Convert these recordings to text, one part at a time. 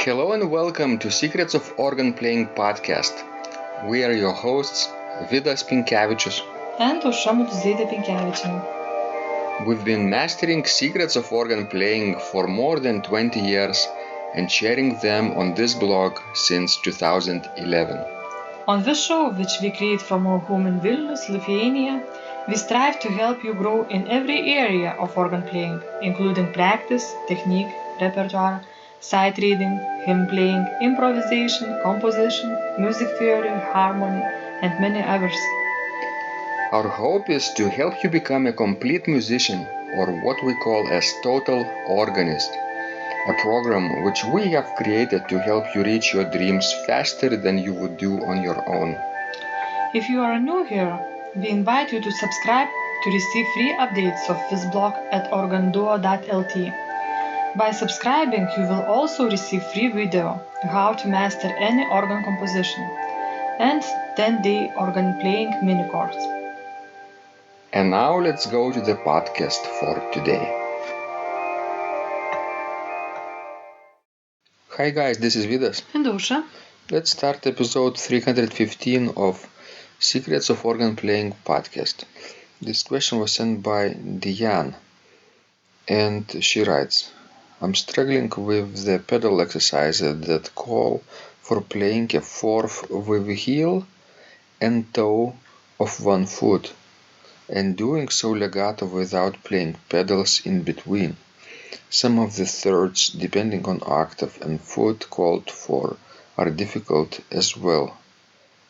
Hello and welcome to Secrets of Organ Playing podcast. We are your hosts, Vidas Pinkevičius and Aušra Pinkevičienė. We've been mastering secrets of organ playing for more than 20 years and sharing them on this blog since 2011. On this show, which we create from our home in Vilnius, Lithuania, we strive to help you grow in every area of organ playing, including practice, technique, repertoire, sight reading, hymn playing, improvisation, composition, music theory, harmony, and many others. Our hope is to help you become a complete musician, or what we call as total organist, a program which we have created to help you reach your dreams faster than you would do on your own. If you are new here, we invite you to subscribe to receive free updates of this blog at organduo.lt. By subscribing, you will also receive free video how to master any organ composition and 10-day organ playing mini course. And now let's go to the podcast for today. Hi guys, this is Vidas. And Aušra. Let's start episode 315 of Secrets of Organ Playing podcast. This question was sent by Dianne, and she writes, I'm struggling with the pedal exercises that call for playing a fourth with heel and toe of one foot, and doing so legato without playing pedals in between. Some of the thirds, depending on octave and foot called for, are difficult as well.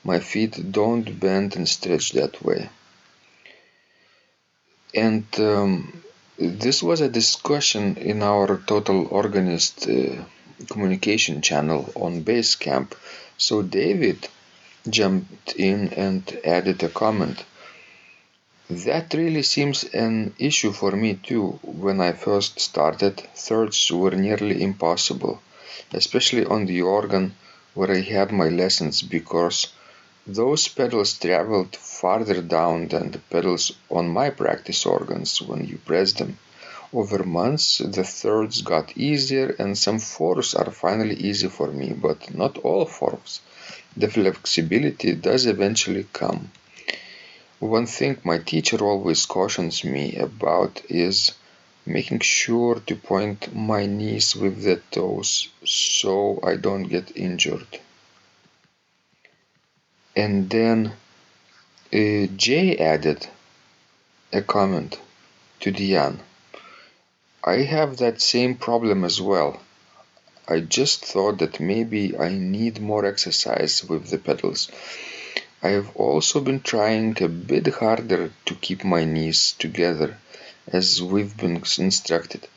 My feet don't bend and stretch that way. And this was a discussion in our Total Organist communication channel on Basecamp. So David jumped in and added a comment. That really seems an issue for me too. When I first started, thirds were nearly impossible, especially on the organ where I had my lessons, because those pedals traveled farther down than the pedals on my practice organs when you press them. Over months, the thirds got easier, and some fourths are finally easy for me, but not all fourths. The flexibility does eventually come. One thing my teacher always cautions me about is making sure to point my knees with the toes so I don't get injured. And then Jay added a comment to Dianne. I have that same problem as well. I just thought that maybe I need more exercise with the pedals. I have also been trying a bit harder to keep my knees together as we've been instructed.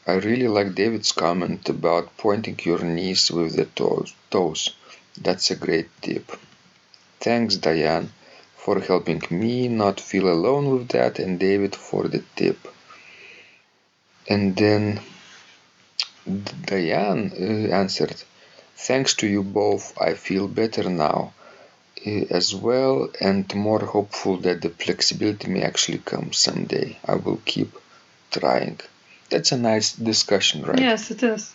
I really like David's comment about pointing your knees with the toes. That's a great tip. Thanks, Dianne, for helping me not feel alone with that, and David for the tip. And then Dianne answered, thanks to you both, I feel better now as well, and more hopeful that the flexibility may actually come someday. I will keep trying. That's a nice discussion, right? Yes, it is.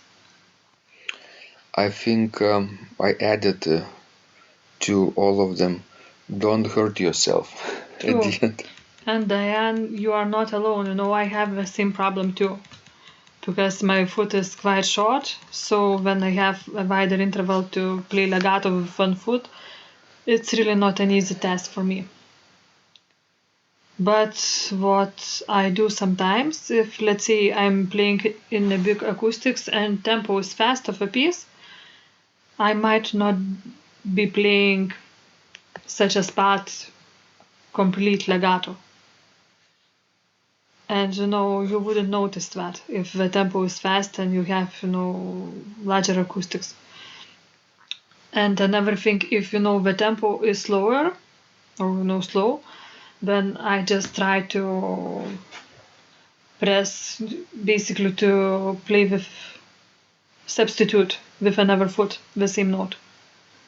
I think I added to all of them, don't hurt yourself True. At the end. And Dianne, you are not alone. I have the same problem too. Because my foot is quite short, so when I have a wider interval to play legato with one foot, it's really not an easy task for me. But what I do sometimes, if let's say I'm playing in a big acoustics and tempo is fast of a piece, I might not be playing such a spot complete legato. And you wouldn't notice that if the tempo is fast and you have larger acoustics. And another thing, if the tempo is slower or slow, then I just try to press, basically to play with substitute with another foot the same note,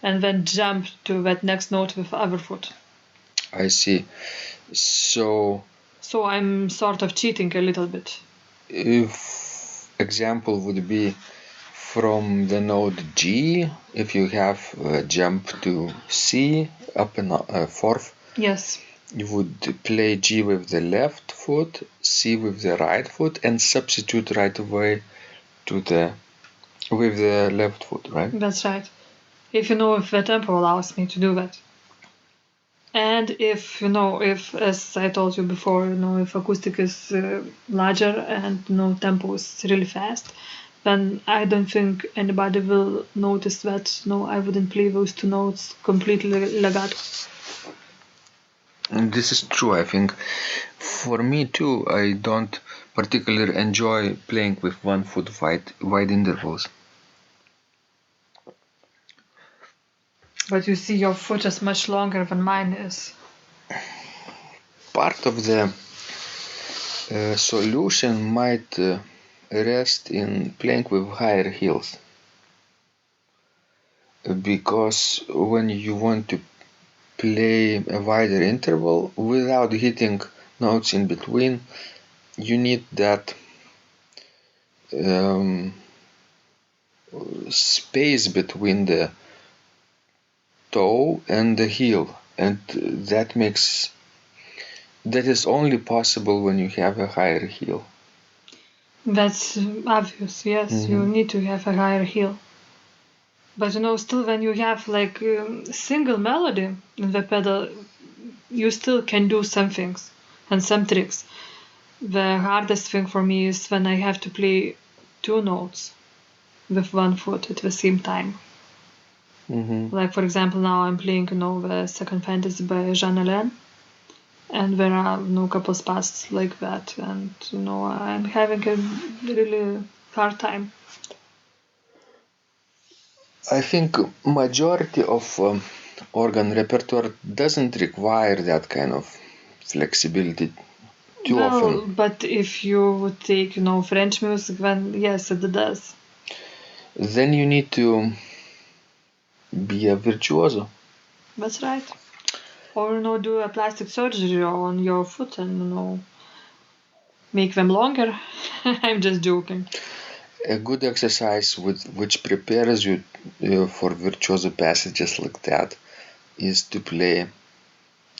and then jump to that next note with other foot. I see. So I'm sort of cheating a little bit. If example would be from the note G, if you have jump to C up in fourth, Yes. you would play G with the left foot, C with the right foot, and substitute right away to the with the left foot, right? That's right. If the tempo allows me to do that. And if, as I told you before, if acoustic is larger and, tempo is really fast, then I don't think anybody will notice that, I wouldn't play those two notes completely legato. And this is true, I think. For me too, I don't particularly enjoy playing with 1 foot wide intervals. But you see, your foot is much longer than mine is. Part of the solution might rest in playing with higher heels. Because when you want to play a wider interval without hitting notes in between, you need that space between the toe and the heel, and that is only possible when you have a higher heel. That's obvious, yes. You need to have a higher heel. But still when you have like single melody in the pedal, you still can do some things and some tricks. The hardest thing for me is when I have to play two notes with 1 foot at the same time. Like, for example, now I'm playing, the Second Fantasy by Jean Alain, and there are couple spots like that, and I'm having a really hard time. I think majority of organ repertoire doesn't require that kind of flexibility too often. But if you would take, French music, then yes, it does. Then you need to be a virtuoso. That's right. Or, do a plastic surgery on your foot and, make them longer. I'm just joking. A good exercise which prepares you for virtuoso passages like that is to play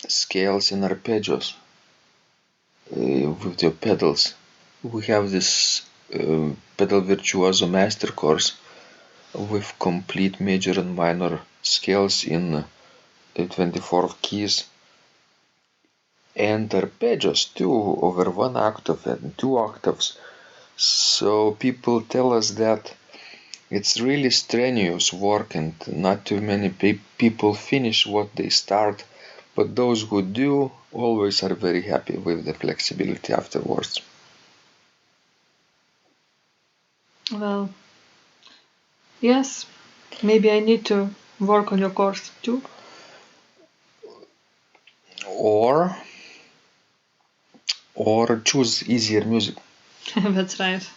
scales and arpeggios with your pedals. We have this pedal virtuoso master course with complete major and minor scales in 24 keys and arpeggios too, over 1 octave and 2 octaves. So people tell us that it's really strenuous work and not too many people finish what they start, but those who do always are very happy with the flexibility afterwards. Well, yes, maybe I need to work on your course too. Or choose easier music. That's right.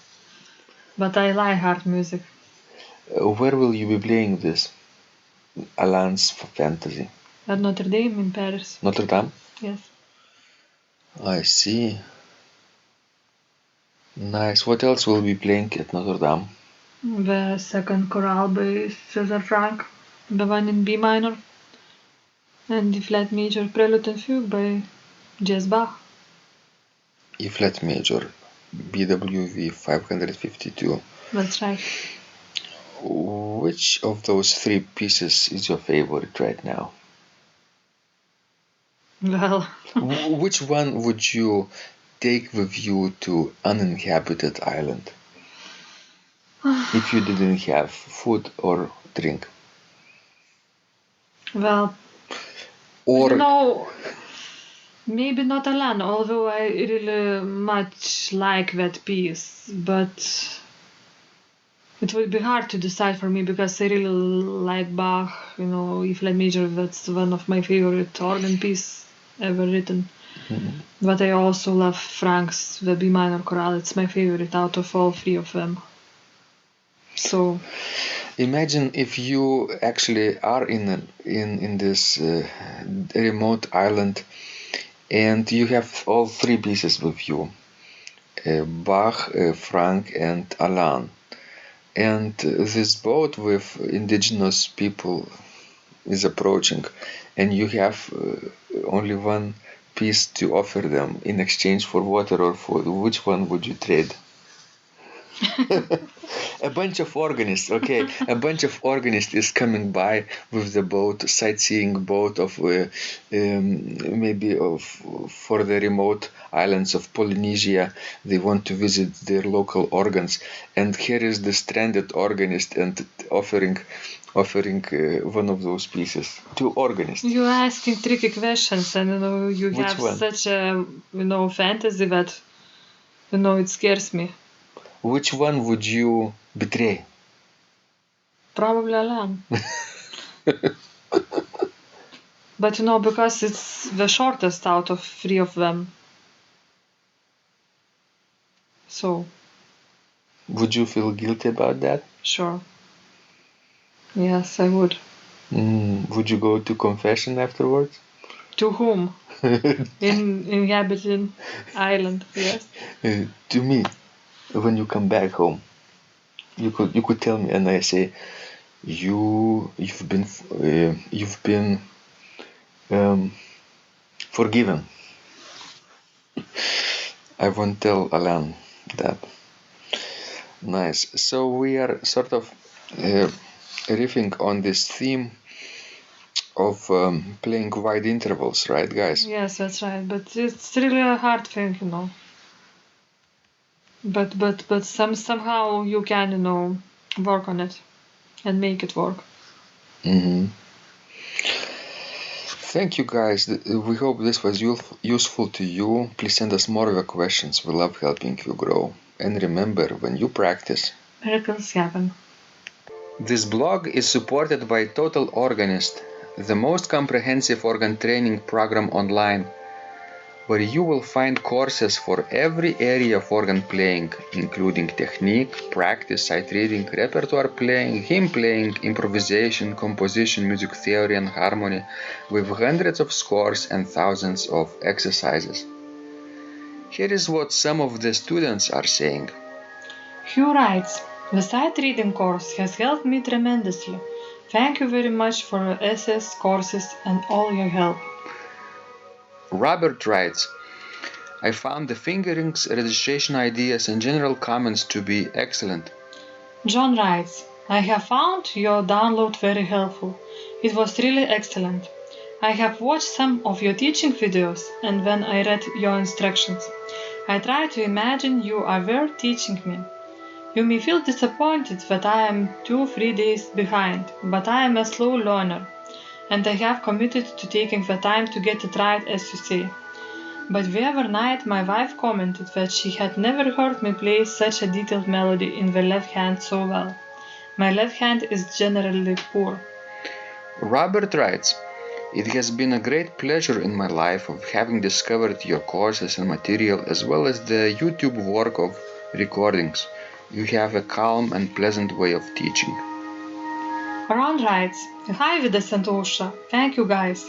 But I like hard music. Where will you be playing this? Alain's Fantasy. At Notre Dame in Paris. Notre Dame? Yes. I see. Nice. What else will be playing at Notre Dame? The second chorale by César Franck, the one in B minor, and the flat major prelude and fugue by J.S. Bach. E flat major, BWV 552. That's right. Which of those 3 pieces is your favorite right now? Well, which one would you take with you to uninhabited island if you didn't have food or drink? Well, or maybe not Alain, although I really much like that piece, but it would be hard to decide for me because I really like Bach, E flat major, that's one of my favorite organ pieces ever written. But I also love Franck's the B minor chorale. It's my favorite out of all 3 of them. So imagine if you actually are in this remote island and you have all 3 pieces with you, Bach, Franck and Alain. and this boat with indigenous people is approaching, and you have only one piece to offer them in exchange for water or food. Which one would you trade? A bunch of organists, okay. A bunch of organists is coming by with the boat, sightseeing boat of maybe of for the remote islands of Polynesia. They want to visit their local organs, and here is the stranded organist and offering one of those pieces to organists. You're asking tricky questions, and you Which have one? such a fantasy that it scares me. Which one would you betray? Probably Alan. But because it's the shortest out of three of them. So. Would you feel guilty about that? Sure. Yes, I would. Would you go to confession afterwards? To whom? In inhabited island, yes. To me, when you come back home, you could tell me, and I say, you've been forgiven. I won't tell Alan that. Nice. So we are sort of riffing on this theme of playing wide intervals, right, guys? Yes, that's right. But it's really a hard thing, But somehow you can, work on it and make it work. Mm-hmm. Thank you, guys. We hope this was useful to you. Please send us more of your questions. We love helping you grow. And remember, when you practice, Miracles happen. This blog is supported by Total Organist, the most comprehensive organ training program online, where you will find courses for every area of organ playing, including technique, practice, sight reading, repertoire playing, hymn playing, improvisation, composition, music theory, and harmony, with hundreds of scores and thousands of exercises. Here is what some of the students are saying. Hugh writes, the sight reading course has helped me tremendously. Thank you very much for your essays, courses, and all your help. Robert writes, I found the fingerings, registration ideas, and general comments to be excellent. John writes, I have found your download very helpful. It was really excellent. I have watched some of your teaching videos, and when I read your instructions, I tried to imagine you are there teaching me. You may feel disappointed that I am 2-3 days behind, but I am a slow learner, and I have committed to taking the time to get it right, as you say. But the other night my wife commented that she had never heard me play such a detailed melody in the left hand so well. My left hand is generally poor. Robert writes, it has been a great pleasure in my life of having discovered your courses and material as well as the YouTube work of recordings. You have a calm and pleasant way of teaching. Ron writes, Hi Vidas and Osha, thank you guys.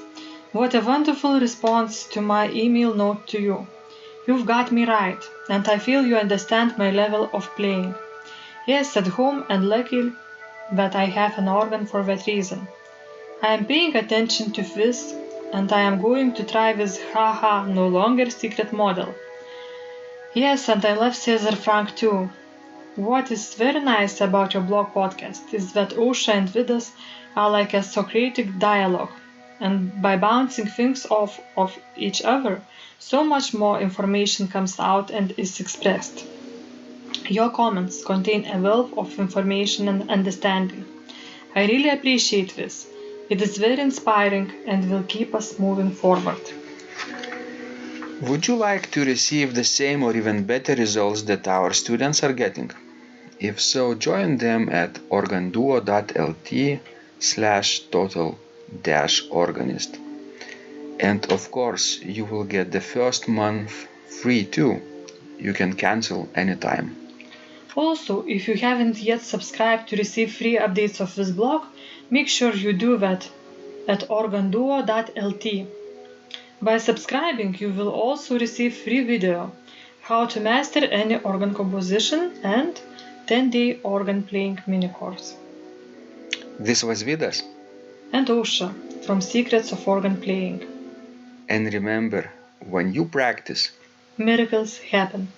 What a wonderful response to my email note to you. You've got me right, and I feel you understand my level of playing. Yes, at home, and lucky that I have an organ for that reason. I am paying attention to this, and I am going to try this haha no longer secret model. Yes, and I love Cesar Frank too. What is very nice about your blog podcast is that Osha and Vidas are like a Socratic dialogue, and by bouncing things off of each other, so much more information comes out and is expressed. Your comments contain a wealth of information and understanding. I really appreciate this. It is very inspiring and will keep us moving forward. Would you like to receive the same or even better results that our students are getting? If so, join them at organduo.lt/total-organist. And of course, you will get the first month free too. You can cancel anytime. Also, if you haven't yet subscribed to receive free updates of this blog, make sure you do that at organduo.lt. By subscribing, you will also receive free video, how to master any organ composition, and 10-day organ playing mini course. This was Vidas. And Ausra from Secrets of Organ Playing. And remember, when you practice, miracles happen.